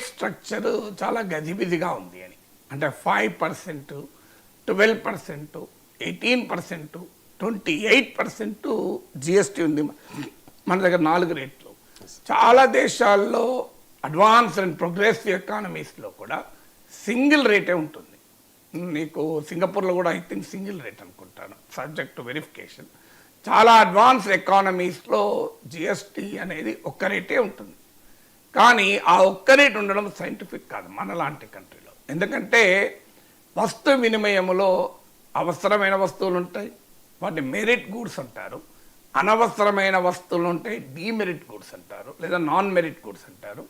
Structure చాలా గజిబిజిగా ఉంది అని అంటే 5%, 12%, 18%, 28% జిఎస్టీ ఉంది మన దగ్గర 4 రేట్లు. చాలా దేశాల్లో అడ్వాన్స్ అండ్ ప్రోగ్రెసివ్ ఎకానమీస్లో కూడా సింగిల్ రేటే ఉంటుంది. నీకు సింగపూర్లో కూడా ఐ థింక్ సింగిల్ రేట్ అనుకుంటాను, సబ్జెక్ట్ టు వెరిఫికేషన్. చాలా అడ్వాన్స్ ఎకానమీస్లో జిఎస్టీ అనేది ఒక్క రేటే ఉంటుంది. కానీ ఆ ఒక్క రేట్ ఉండడం సైంటిఫిక్ కాదు మనలాంటి కంట్రీలో. ఎందుకంటే వస్తు వినిమయంలో అవసరమైన వస్తువులు ఉంటాయి, వాటిని మెరిట్ గూడ్స్ అంటారు. అనవసరమైన వస్తువులు ఉంటాయి, డీమెరిట్ గూడ్స్ అంటారు, లేదా నాన్ మెరిట్ గూడ్స్ అంటారు.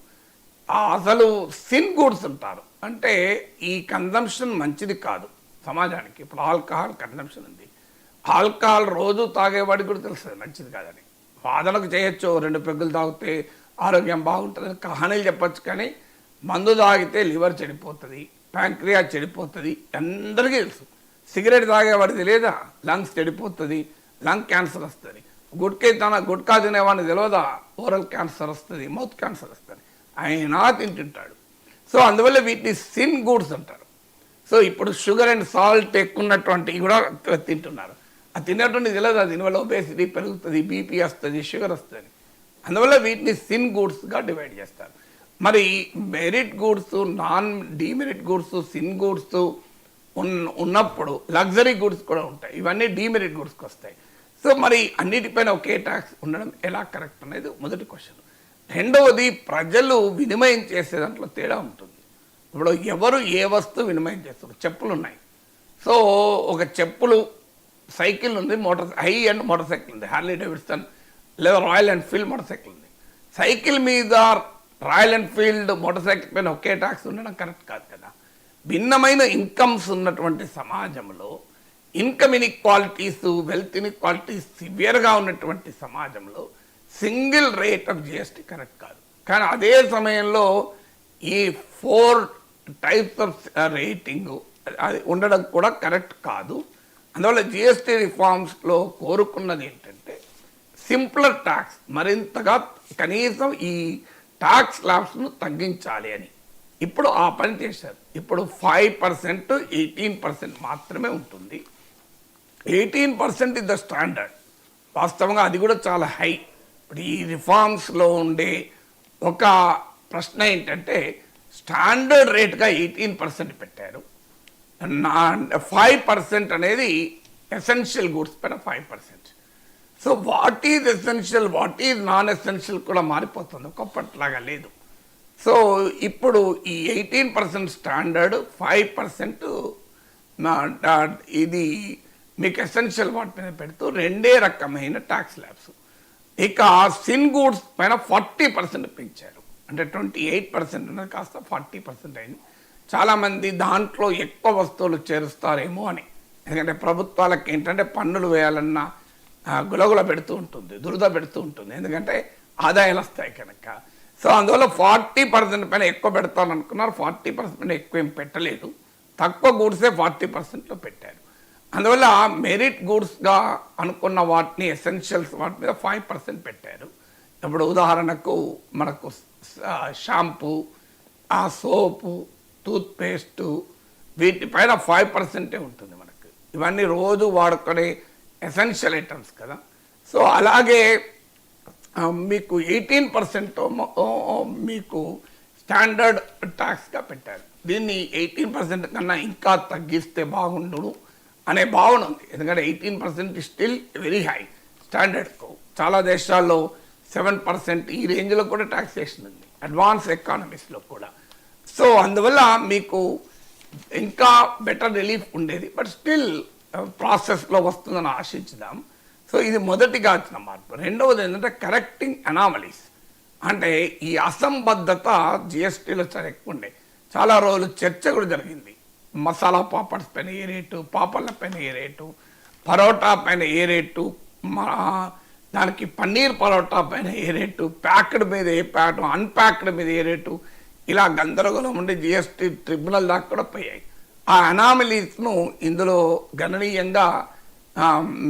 అసలు సిన్ గూడ్స్ అంటారు. అంటే ఈ కన్జంప్షన్ మంచిది కాదు సమాజానికి. ఇప్పుడు ఆల్కహాల్ కన్జంప్షన్ ఉంది. ఆల్కహాల్ రోజు తాగేవాడికి కూడా తెలుస్తుంది మంచిది కాదని. వాదనకు చేయొచ్చు, 2 పెగ్గులు తాగితే ఆరోగ్యం బాగుంటుందని కహానీలు చెప్పచ్చు. కానీ మందు తాగితే లివర్ చెడిపోతుంది, ప్యాంక్రియా చెడిపోతుంది, అందరికీ తెలుసు. సిగరెట్ తాగేవాడిది లేదా లంగ్స్ చెడిపోతుంది, లంగ్ క్యాన్సర్ వస్తుంది. గుట్కా తినేవాడిని తెలియదా ఓరల్ క్యాన్సర్ వస్తుంది, మౌత్ క్యాన్సర్ వస్తుంది. అయినా తింటుంటాడు. సో అందువల్ల వీటిని సిన్ గూడ్స్ అంటారు. సో ఇప్పుడు షుగర్ అండ్ సాల్ట్ ఎక్కువ ఉన్నటువంటివి కూడా తింటున్నారు. అది తినేటువంటి తెలియదు, దీనివల్ల ఒబేసిటీ పెరుగుతుంది, బీపీ వస్తుంది, షుగర్ వస్తుంది. అందువల్ల వీటిని సిన్ గూడ్స్గా డివైడ్ చేస్తారు. మరి merit goods, non demerit goods, sin goods ఉన్నప్పుడు లగ్జరీ గూడ్స్ కూడా ఉంటాయి. ఇవన్నీ డీమెరిట్ గూడ్స్కి వస్తాయి. సో మరి అన్నిటిపైన ఒకే ట్యాక్స్ ఉండడం ఎలా కరెక్ట్ అనేది మొదటి క్వశ్చన్. రెండవది, ప్రజలు వినిమయం చేసే దాంట్లో తేడా ఉంటుంది. ఇప్పుడు ఎవరు ఏ వస్తువు వినిమయం చేస్తారు? చెప్పులు ఉన్నాయి. సో ఒక చెప్పులు, సైకిల్ ఉంది, హై అండ్ మోటార్ సైకిల్ ఉంది, హార్లీ డేవిడ్సన్ లేదా రాయల్ ఎన్ఫీల్డ్ మోటార్ సైకిల్ ఉంది. సైకిల్ మీద రాయల్ ఎన్ఫీల్డ్ మోటార్ సైకిల్ పైన ఒకే ట్యాక్స్ ఉండడం కరెక్ట్ కాదు కదా. భిన్నమైన ఇన్కమ్స్ ఉన్నటువంటి సమాజంలో, ఇన్కమ్ ఇన్ఈక్వాలిటీస్, వెల్త్ ఇన్ఈక్వాలిటీస్ సివియర్గా ఉన్నటువంటి సమాజంలో single rate of GST correct కాదు. కానీ అదే సమయంలో ఈ 4 టైప్స్ ఆఫ్ రేటింగ్ అది ఉండడం కూడా కరెక్ట్ కాదు. అందువల్ల జిఎస్టీ రిఫార్మ్స్లో కోరుకున్నది ఏంటంటే సింప్లర్ ట్యాక్స్, మరింతగా కనీసం ఈ ట్యాక్స్ స్లాబ్స్ను తగ్గించాలి అని. ఇప్పుడు ఆ పని చేశారు. ఇప్పుడు 5%, 18% మాత్రమే ఉంటుంది. 18% ఇస్ ద స్టాండర్డ్. వాస్తవంగా అది కూడా చాలా హై. ఇప్పుడు ఈ రిఫార్మ్స్లో ఉండే ఒక ప్రశ్న ఏంటంటే స్టాండర్డ్ రేట్గా 18% పెట్టారు. 5% అనేది ఎసెన్షియల్ గూడ్స్ పైన 5%. So what is essential, what is non essential కూడా మారిపోతుంది, ఒకప్పట్లాగా లేదు. సో ఇప్పుడు ఈ 18% స్టాండర్డ్, 5% ఇది మీకు ఎసెన్షియల్ వాటి మీద పెడుతూ 2 రకమైన ట్యాక్స్ ల్యాబ్స్. ఇక సిన్ గూడ్స్ పైన 40% పెంచారు. అంటే 28% ఉన్నది కాస్త 40% అయింది. చాలామంది దాంట్లో ఎక్కువ వస్తువులు చేరుస్తారేమో అని. ఎందుకంటే ప్రభుత్వాలకు ఏంటంటే పన్నులు వేయాలన్నా గులగుల పెడుతూ ఉంటుంది, దురద పెడుతూ ఉంటుంది, ఎందుకంటే ఆదాయాలు వస్తాయి కనుక. సో అందువల్ల 40% పైన ఎక్కువ పెడతాననుకున్నారు. 40% పైన ఎక్కువ ఏం పెట్టలేదు, తక్కువ గూడ్సే 40%లో పెట్టారు. అందువల్ల మెరిట్ గూడ్స్గా అనుకున్న వాటిని, ఎసెన్షియల్స్ వాటి మీద 5% పెట్టారు. ఇప్పుడు ఉదాహరణకు మనకు షాంపూ, సోపు, టూత్పేస్టు, వీటిపైన 5% ఉంటుంది మనకు. ఇవన్నీ రోజు వాడుకునే ఎసెన్షియల్ ఐటమ్స్ కదా. సో అలాగే మీకు 18% మీకు స్టాండర్డ్ ట్యాక్స్గా పెట్టారు. దీన్ని 18% కన్నా ఇంకా తగ్గిస్తే బాగుండును అనే భావన ఉంది. ఎందుకంటే 18% స్టిల్ వెరీ హై స్టాండర్డ్కు. చాలా దేశాల్లో 7% ఈ రేంజ్లో కూడా ట్యాక్సేషన్ ఉంది, అడ్వాన్స్ ఎకానమీస్లో కూడా. సో అందువల్ల మీకు ఇంకా బెటర్ రిలీఫ్ ఉండేది. బట్ స్టిల్ ప్రాసెస్లో వస్తుందని ఆశించుదాం. సో ఇది మొదటిగా వచ్చిన మార్పు. రెండవది ఏంటంటే కరెక్టింగ్ అనామలీస్. అంటే ఈ అసంబద్ధత జిఎస్టీలో చాలా ఎక్కువ ఉండే. చాలా రోజులు చర్చ కూడా జరిగింది. మసాలా పాపడ్స్ పైన ఏ రేటు, పాపళ్ళ పైన ఏ రేటు, పరోటా పైన ఏ రేటు, దానికి పన్నీర్ పరోటా పైన ఏ రేటు, ప్యాక్డ్ మీద ఏ ప్యాటు, అన్ప్యాక్డ్ మీద ఏ రేటు, ఇలా గందరగోళం ఉండి జిఎస్టీ ట్రిబ్యునల్ దాకా కూడా పోయాయి. ఆ అనామలీస్ను ఇందులో గణనీయంగా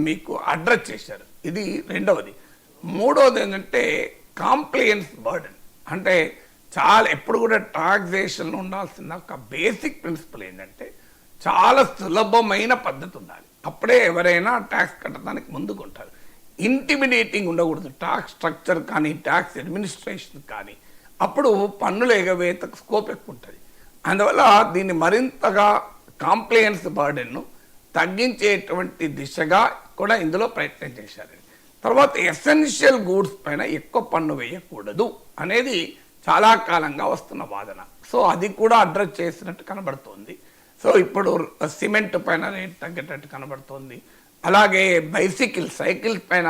మీకు అడ్రస్ చేశారు. ఇది రెండవది. మూడవది ఏంటంటే కాంప్లయన్స్ బర్డెన్. అంటే చాలా ఎప్పుడు కూడా టాక్సేషన్లో ఉండాల్సిన ఒక బేసిక్ ప్రిన్సిపల్ ఏంటంటే చాలా సులభమైన పద్ధతి ఉండాలి. అప్పుడే ఎవరైనా ట్యాక్స్ కట్టడానికి ముందుకుంటారు. ఇంటిమిడేటింగ్ ఉండకూడదు ట్యాక్స్ స్ట్రక్చర్ కానీ ట్యాక్స్ అడ్మినిస్ట్రేషన్ కానీ. అప్పుడు పన్నుల ఎగవేతకు స్కోప్ ఎక్కువ ఉంటుంది. అందువల్ల దీన్ని మరింతగా కాంప్లయన్స్ బర్డెన్ను తగ్గించేటువంటి దిశగా కూడా ఇందులో ప్రయత్నం చేశారు. తర్వాత ఎసెన్షియల్ గూడ్స్ పైన ఎక్కువ పన్ను వేయకూడదు అనేది చాలా కాలంగా వస్తున్న వాదన. సో అది కూడా అడ్రస్ చేసినట్టు కనబడుతోంది. సో ఇప్పుడు సిమెంట్ పైన రేట్ తగ్గేటట్టు కనబడుతోంది. అలాగే సైకిల్స్ పైన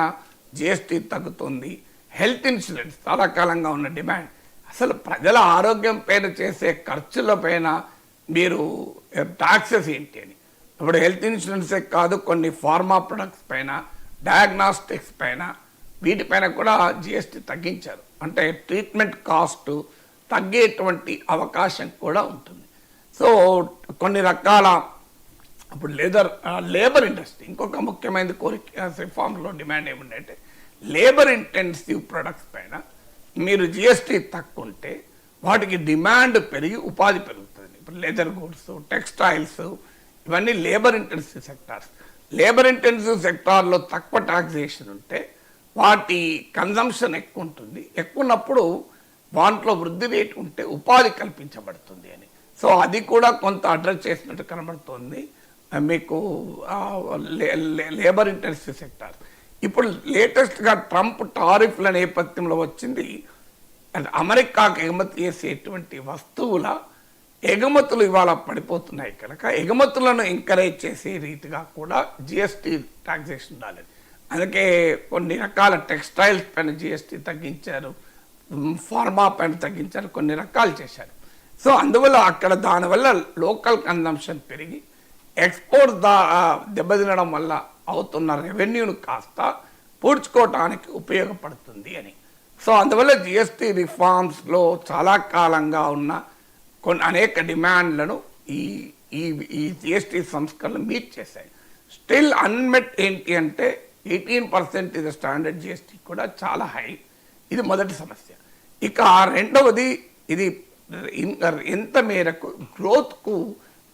జిఎస్టీ తగ్గుతుంది. హెల్త్ ఇన్సూరెన్స్ చాలా కాలంగా ఉన్న డిమాండ్. అసలు ప్రజల ఆరోగ్యం పైన చేసే ఖర్చుల పైన మీరు టాక్సెస్ ఏంటి అని. ఇప్పుడు హెల్త్ ఇన్సూరెన్సే కాదు, కొన్ని ఫార్మా ప్రొడక్ట్స్ పైన, డయాగ్నాస్టిక్స్ పైన, వీటిపైన కూడా జిఎస్టీ తగ్గించారు. అంటే ట్రీట్మెంట్ కాస్ట్ తగ్గేటువంటి అవకాశం కూడా ఉంటుంది. సో కొన్ని రకాల ఇప్పుడు లేబర్ ఇండస్ట్రీ ఇంకొక ముఖ్యమైన కోరిక రిఫార్మ్లో డిమాండ్ ఏముందంటే లేబర్ ఇంటెన్సివ్ ప్రొడక్ట్స్ పైన మీరు జిఎస్టీ తక్కువ ఉంటే వాటికి డిమాండ్ పెరిగి ఉపాధి పెరుగుతుంది. ఇప్పుడు లెదర్ గూడ్స్, టెక్స్టైల్స్ ఇవన్నీ labour intensive sectors. Labour intensive సెక్టార్లో తక్కువ టాక్సేషన్ ఉంటే వాటి కన్జంప్షన్ ఎక్కువ ఉంటుంది. ఎక్కువ ఉన్నప్పుడు వాటిలో వృద్ధి రేటు ఉంటే ఉపాధి కల్పించబడుతుంది అని. సో అది కూడా కొంత అడ్రస్ చేసినట్టు కనబడుతుంది మీకు లేబర్ ఇంటెన్సివ్ సెక్టార్. ఇప్పుడు లేటెస్ట్గా ట్రంప్ టారిఫ్ల నేపథ్యంలో వచ్చింది అమెరికాకు ఎగుమతి చేసేటువంటి వస్తువుల ఎగుమతులు ఇవాళ పడిపోతున్నాయి కనుక ఎగుమతులను ఎంకరేజ్ చేసే రీతిగా కూడా జిఎస్టీ టాక్సేషన్ ఉండాలి. అందుకే కొన్ని రకాల టెక్స్టైల్స్ పైన జిఎస్టీ తగ్గించారు, ఫార్మా పైన తగ్గించారు, కొన్ని రకాలు చేశారు. సో అందువల్ల అక్కడ దానివల్ల లోకల్ కన్జంప్షన్ పెరిగి ఎక్స్పోర్ట్ దెబ్బతినడం వల్ల అవుతున్న రెవెన్యూను కాస్త పూడ్చుకోవటానికి ఉపయోగపడుతుంది అని. సో అందువల్ల జిఎస్టీ రిఫార్మ్స్లో చాలా కాలంగా ఉన్న అనేక డిమాండ్లను ఈ జిఎస్టీ సంస్కరణలు మీట్ చేశాయి. స్టిల్ అన్మెట్ ఏంటి అంటే 18% ఇది స్టాండర్డ్ జిఎస్టీ కూడా చాలా హై. ఇది మొదటి సమస్య. ఇక రెండవది ఇది ఎంత మేరకు గ్రోత్కు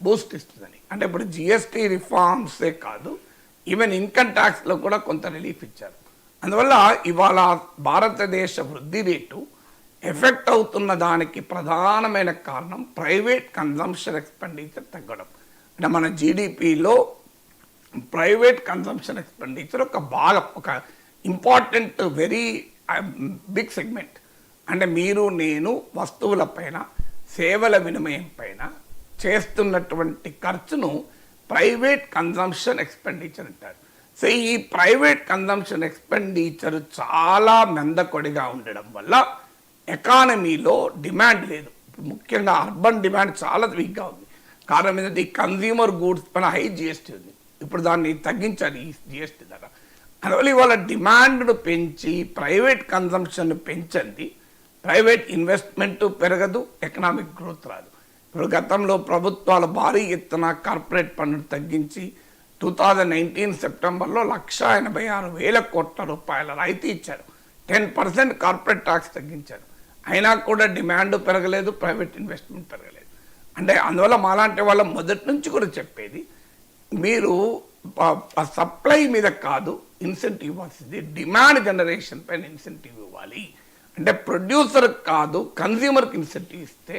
బూస్ట్ ఇస్తుందని. అంటే ఇప్పుడు జిఎస్టీ రిఫార్మ్సే కాదు, ఈవెన్ ఇన్కమ్ ట్యాక్స్లో కూడా కొంత రిలీఫ్ ఇచ్చారు. అందువల్ల ఇవాళ భారతదేశ వృద్ధి రేటు ఎఫెక్ట్ అవుతున్న దానికి ప్రధానమైన కారణం ప్రైవేట్ కన్జంప్షన్ ఎక్స్పెండిచర్ తగ్గడం. అంటే మన జీడిపిలో ప్రైవేట్ కన్జంప్షన్ ఎక్స్పెండిచర్ ఒక ఇంపార్టెంట్ వెరీ బిగ్ సెగ్మెంట్. అంటే మీరు నేను వస్తువుల పైన, సేవల వినిమయం పైన చేస్తున్నటువంటి ఖర్చును ప్రైవేట్ కన్జంప్షన్ ఎక్స్పెండిచర్ అంటారు. సో ఈ ప్రైవేట్ కన్జంప్షన్ ఎక్స్పెండిచర్ చాలా మందకొడిగా ఉండడం వల్ల ఎకానమీలో డిమాండ్ లేదు. ముఖ్యంగా అర్బన్ డిమాండ్ చాలా వీక్గా ఉంది. కారణం ఏంటంటే ఈ కన్జ్యూమర్ గూడ్స్ పైన హై జిఎస్టీ ఉంది. ఇప్పుడు దాన్ని తగ్గించాలి ఈ జిఎస్టీ ధర. అందువల్ల ఇవాళ డిమాండ్ను పెంచి ప్రైవేట్ కన్జంప్షన్ పెంచండి, ప్రైవేట్ ఇన్వెస్ట్మెంట్ పెరగదు, ఎకనామిక్ గ్రోత్ రాదు. ఇప్పుడు గతంలో ప్రభుత్వాలు భారీ ఎత్తున కార్పొరేట్ పన్నును తగ్గించి 2019 సెప్టెంబర్లో 1,86,000 కోట్ల రూపాయల రాయితీ ఇచ్చారు. 10% కార్పొరేట్ ట్యాక్స్ తగ్గించారు. అయినా కూడా డిమాండ్ పెరగలేదు, ప్రైవేట్ ఇన్వెస్ట్మెంట్ పెరగలేదు. అంటే అందువల్ల మాలాంటి వాళ్ళ మొదటి నుంచి కూడా చెప్పేది, మీరు సప్లై మీద కాదు ఇన్సెంటివ్ ఇవ్వాల్సింది, డిమాండ్ జనరేషన్ పైన ఇన్సెంటివ్ ఇవ్వాలి. అంటే ప్రొడ్యూసర్ కాదు కన్జ్యూమర్కి ఇన్సెంటివ్ ఇస్తే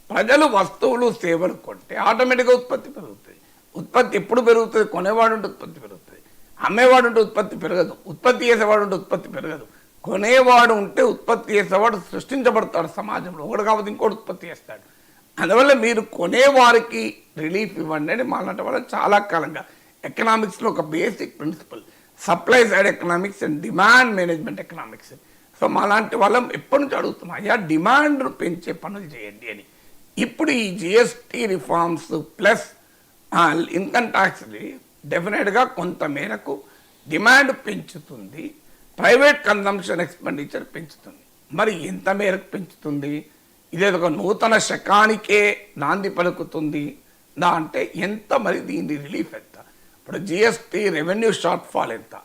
ప్రజలు వస్తువులు సేవలు కొంటే ఆటోమేటిక్గా ఉత్పత్తి పెరుగుతుంది. ఉత్పత్తి ఎప్పుడు పెరుగుతుంది? కొనేవాడు ఉంటే ఉత్పత్తి పెరుగుతుంది, అమ్మేవాడు ఉంటే ఉత్పత్తి పెరగదు, ఉత్పత్తి చేసేవాడు ఉంటే ఉత్పత్తి పెరగదు. కొనేవాడు ఉంటే ఉత్పత్తి చేసేవాడు సృష్టించబడతాడు సమాజంలో, ఒకటి కాకపోతే ఇంకోటి ఉత్పత్తి చేస్తాడు. అందువల్ల మీరు కొనేవారికి రిలీఫ్ ఇవ్వండి అని మాలాంటి వాళ్ళు చాలా కాలంగా ఎకనామిక్స్లో ఒక basic principle supply side economics and demand management economics. So మాలాంటి వాళ్ళం ఎప్పటి నుంచి అడుగుతున్నాం, అయ్యా డిమాండ్ పెంచే పనులు చేయండి అని. ఇప్పుడు ఈ GST reforms plus income tax డెఫినెట్గా కొంత మేరకు డిమాండ్ పెంచుతుంది, ప్రైవేట్ కన్జంప్షన్ ఎక్స్పెండిచర్ పెంచుతుంది. మరి ఎంత మేరకు పెంచుతుంది? ఇదేదో ఒక నూతన శకానికే నాంది పలుకుతుంది అంటే ఎంత? మరి దీని రిలీఫ్ ఎంత? ఇప్పుడు జిఎస్టీ రెవెన్యూ షార్ట్ ఫాల్ ఎంత?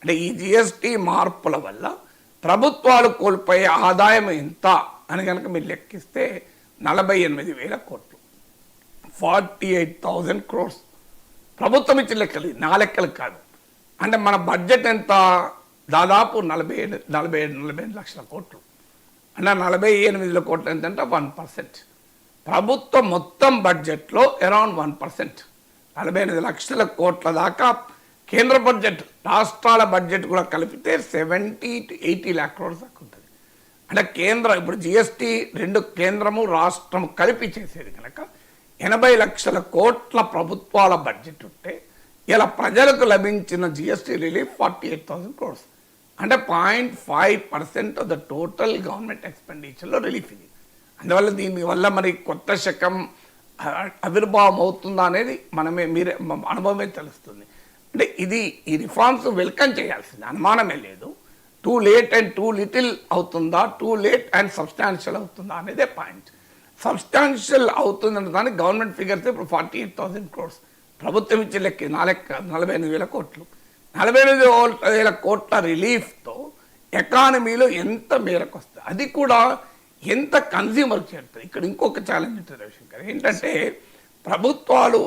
అంటే ఈ జిఎస్టీ మార్పుల వల్ల ప్రభుత్వాలు కోల్పోయే ఆదాయం ఎంత అని కనుక మీరు లెక్కిస్తే 48,000 కోట్లు, 48,000 crores ప్రభుత్వం ఇచ్చిన లెక్కలు, నా లెక్కలు కాదు. అంటే మన బడ్జెట్ ఎంత, దాదాపు 47 లక్షల కోట్లు. అంటే 48 కోట్లు ఎంతంటే 1%. ప్రభుత్వం మొత్తం బడ్జెట్లో అరౌండ్ 1%, 48 లక్షల కోట్ల దాకా కేంద్ర బడ్జెట్, రాష్ట్రాల బడ్జెట్ కూడా కలిపితే 70 to 80 lakh crores దాకా ఉంటుంది. అంటే కేంద్రం ఇప్పుడు జిఎస్టీ రెండు కేంద్రము రాష్ట్రము కలిపి చేసేది కనుక 80 లక్షల కోట్ల ప్రభుత్వాల బడ్జెట్ ఉంటే ఇలా ప్రజలకు లభించిన జిఎస్టీ రిలీఫ్ 48,000 crores. అంటే 0.5% ఆఫ్ ద టోటల్ గవర్నమెంట్ ఎక్స్పెండిచర్లో రిలీఫ్ ఇది. అందువల్ల దీనివల్ల మరి కొత్త శకం ఆవిర్భావం అవుతుందా అనేది మీరే అనుభవమే తెలుస్తుంది. అంటే ఈ రిఫార్మ్స్ వెల్కమ్ చేయాల్సింది, అనుమానమే లేదు. Too late and two little అవుతుందా, టూ లేట్ అండ్ సబ్స్టాన్షియల్ అవుతుందా అనేదే పాయింట్. సబ్స్టాన్షియల్ అవుతుందన్న దానికి గవర్నమెంట్ ఫిగర్స్ ఇప్పుడు 48,000 crores, ప్రభుత్వం ఇచ్చే లెక్క 48,000 కోట్లు. 48,000 కోట్ల రిలీఫ్తో ఎకానమీలో ఎంత మేరకు వస్తుంది, అది కూడా ఎంత కన్జ్యూమర్ చేస్తుంది. ఇక్కడ ఇంకొక ఛాలెంజ్ ఉంటుంది రవిశంకర్, ఏంటంటే ప్రభుత్వాలు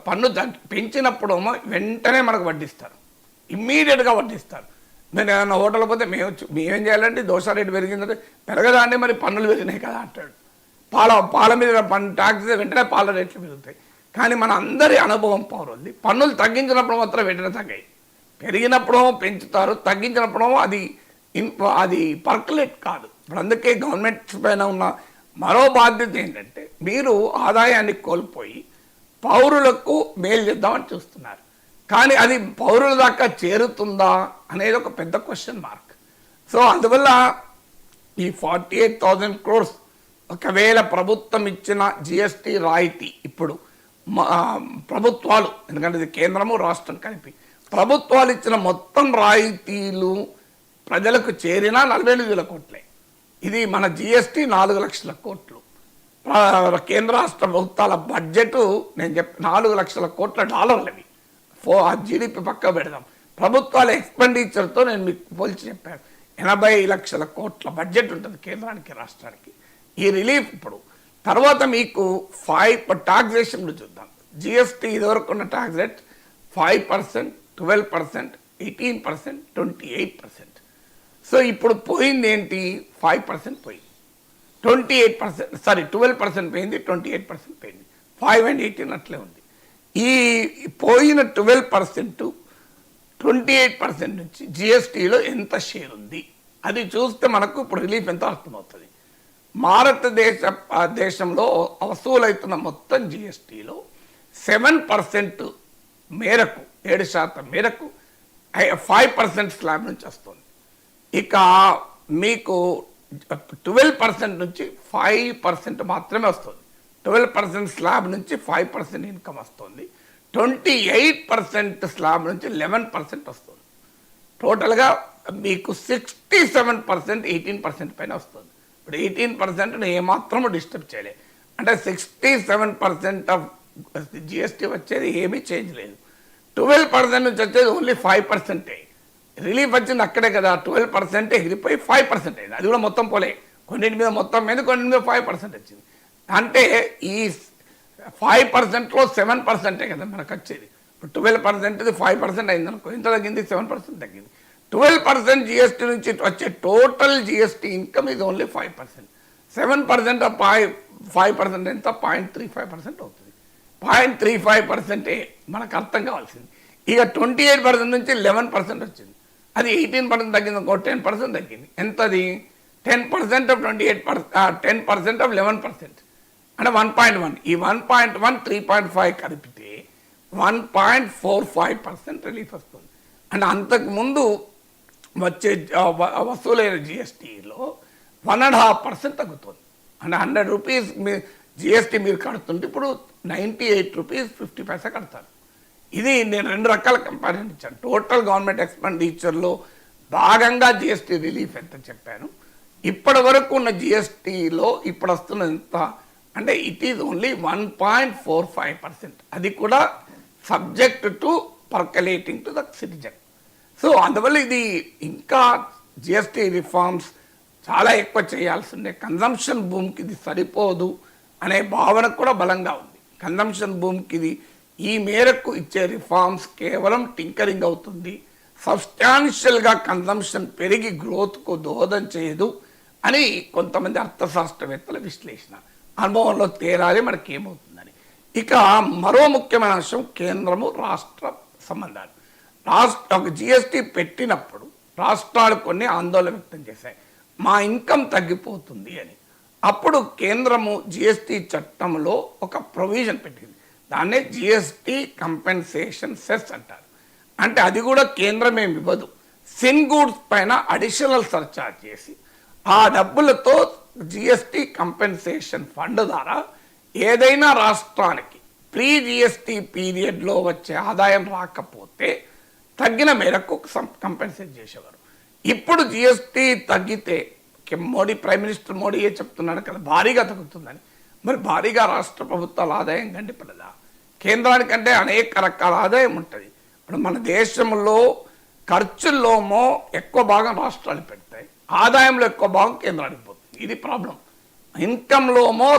పన్ను పెంచినప్పుడు వెంటనే మనకు వడ్డిస్తారు, ఇమ్మీడియట్గా వడ్డిస్తారు. మేము ఏదైనా హోటల్ పోతే మేమేం చేయాలంటే దోశ రేటు పెరిగిందంటే పెరగదాన్ని, మరి పన్నులు పెరిగినాయి కదా అంటాడు. పాల మీద పన్ను ట్యాక్స్ వెంటనే పాల రేట్లు పెరుగుతాయి. కానీ మన అందరి అనుభవం పౌరుంది, పన్నులు తగ్గించినప్పుడు మాత్రం వెంటనే తగ్గాయి, పెరిగినప్పుడు పెంచుతారు, తగ్గించినప్పుడు అది పర్కులేట్ కాదు. ఇప్పుడు అందుకే గవర్నమెంట్స్ పైన ఉన్న మరో బాధ్యత ఏంటంటే మీరు ఆదాయాన్ని కోల్పోయి పౌరులకు మేలు చేద్దామని చూస్తున్నారు, కానీ అది పౌరుల దాకా చేరుతుందా అనేది ఒక పెద్ద క్వశ్చన్ మార్క్. సో అందువల్ల ఈ 48,000 crores ఒకవేళ ప్రభుత్వం ఇచ్చిన జిఎస్టీ రాయితీ, ఇప్పుడు ప్రభుత్వాలు, ఎందుకంటే ఇది కేంద్రము రాష్ట్రం కలిపి ప్రభుత్వాలు ఇచ్చిన మొత్తం రాయితీలు ప్రజలకు చేరినా 48,000 కోట్లే. ఇది మన జిఎస్టీ 4 లక్షల కోట్లు, కేంద్ర రాష్ట్ర ప్రభుత్వాల బడ్జెట్ నేను 4 లక్షల కోట్ల డాలర్లవి. జీడిపి పక్క పెడదాం, ప్రభుత్వాల ఎక్స్పెండిచర్తో నేను మీకు పోల్చి చెప్పాను, 80 లక్షల కోట్ల బడ్జెట్ ఉంటుంది కేంద్రానికి రాష్ట్రానికి. ఈ రిలీఫ్ ఇప్పుడు తర్వాత మీకు 5 టాక్సేషన్ చూద్దాం. జిఎస్టీ ఇదివరకు ఉన్న ట్యాక్స్ రేట్ 5%, 12%, 18%, 28%. సో ఇప్పుడు పోయింది ఏంటి, 5% పోయింది, 28%, సారీ 12% పోయింది, 28% పోయింది, 5 and 18 అట్లే ఉంది. ఈ పోయిన 12%, 28% నుంచి జిఎస్టీలో ఎంత షేర్ ఉంది అది చూస్తే మనకు ఇప్పుడు రిలీఫ్ ఎంత అర్థమవుతుంది. దేశంలో వసూలవుతున్న మొత్తం జిఎస్టీలో 7% మేరకు, 7% మేరకు 5% స్లాబ్ నుంచి వస్తుంది. ఇక మీకు 12% నుంచి 5% మాత్రమే వస్తుంది. 12% స్లాబ్ నుంచి 5% ఇన్కమ్ వస్తుంది. 28% స్లాబ్ నుంచి 11% వస్తుంది. టోటల్గా మీకు 67% 18% పైన వస్తుంది. ఇప్పుడు 18% ఏమాత్రము డిస్టర్బ్ చేయలేదు. అంటే 67% ఆఫ్ జిఎస్టీ వచ్చేది ఏమీ చేంజ్ లేదు. 12% నుంచి వచ్చేది ఓన్లీ 5%. రిలీఫ్ వచ్చింది అక్కడే కదా, 12% ఎగిరిపోయి 5% అయింది. అది కూడా మొత్తం పోలే, కొన్నింటి మీద మొత్తం మీద, కొన్నింటి మీద 5% వచ్చింది. అంటే ఈ 5%లో 7% కదా మనకు వచ్చేది. 12% 5% అయింది అనుకో, ఎంత తగ్గింది, 7% తగ్గింది. 12% జిఎస్టీ నుంచి వచ్చే టోటల్ జిఎస్టీ ఇన్కమ్ ఇది ఓన్లీ 5%. 7% 5% ఎంత, 0.35% అవుతుంది. 0.35% మనకు అర్థం కావాల్సింది. ఇక 28% నుంచి 11% వచ్చింది, అది 18% తగ్గింది, ఇంకో 10% తగ్గింది. ఎంతది, 10% ఆఫ్ 28%, 10% ఆఫ్ 11%, అంటే 1.1. ఈ 1.1 3.5 కలిపితే 1.45% రిలీఫ్ వస్తుంది. అంటే అంతకుముందు వచ్చే వసూలైన జిఎస్టీలో 1.5% తగ్గుతుంది. అంటే 100 రూపీస్ జిఎస్టీ మీరు కడుతుంటే ఇప్పుడు 98 రూపీస్ 50 పైసా కడతారు. ఇది నేను 2 రకాల కంపారిజన్ ఇచ్చాను. టోటల్ గవర్నమెంట్ ఎక్స్పెండిచర్లో భాగంగా జిఎస్టీ రిలీఫ్ ఎంత చెప్పాను, ఇప్పటి వరకు ఉన్న జిఎస్టీలో ఇప్పుడు వస్తున్న ఎంత అంటే ఇట్ ఈజ్ ఓన్లీ 1.45%. అది కూడా subject to percolating to the citizen. So అందువల్ల ఇది ఇంకా జిఎస్టీ రిఫార్మ్స్ చాలా ఎక్కువ చేయాల్సి ఉండే, కన్జంప్షన్ భూమికి ఇది సరిపోదు అనే భావన కూడా బలంగా ఉంది. కన్జంప్షన్ భూమికి ఇది ఈ మేరకు ఇచ్చే రిఫార్మ్స్ కేవలం టింకరింగ్ అవుతుంది, సబ్స్టాన్షియల్గా కన్జంప్షన్ పెరిగి గ్రోత్కు దోహదం చేయదు అని కొంతమంది అర్థశాస్త్రవేత్తల విశ్లేషణ. అనుభవంలో తేరాలి మనకి ఏమవుతుందని. ఇక మరో ముఖ్యమైన అంశం కేంద్రము రాష్ట్ర సంబంధాలు. ఒక జిఎస్టీ పెట్టినప్పుడు రాష్ట్రాలు కొన్ని ఆందోళన వ్యక్తం చేశాయి, మా ఇన్కమ్ తగ్గిపోతుంది అని. అప్పుడు కేంద్రము జిఎస్టీ చట్టంలో ఒక ప్రొవిజన్ పెట్టింది, దాన్నే జిఎస్టీ కంపెన్సేషన్ సెస్ అంటారు. అంటే అది కూడా కేంద్రం ఏమి ఇవ్వదు, సిన్ గూడ్స్ పైన అడిషనల్ సర్చార్జ్ చేసి ఆ డబ్బులతో జిఎస్టీ కంపెన్సేషన్ ఫండ్ ద్వారా ఏదైనా రాష్ట్రానికి ప్రీ జిఎస్టీ పీరియడ్లో వచ్చే ఆదాయం రాకపోతే తగ్గిన మేరకు కంపెన్సేట్ చేసేవారు. ఇప్పుడు జిఎస్టీ తగ్గితే ప్రైమ్ మినిస్టర్ మోడీయే చెప్తున్నాడు కదా భారీగా తగ్గుతుందని. మరి భారీగా రాష్ట్ర ప్రభుత్వాల ఆదాయం గండిపడదా? కేంద్రానికంటే అనేక రకాల ఆదాయం ఉంటుంది. ఇప్పుడు మన దేశంలో ఖర్చుల్లోమో ఎక్కువ భాగం రాష్ట్రాలు పెడతాయి, ఆదాయంలో ఎక్కువ భాగం కేంద్రానికి పోతుంది. ఇది ప్రాబ్లం. ఇన్కంలోమో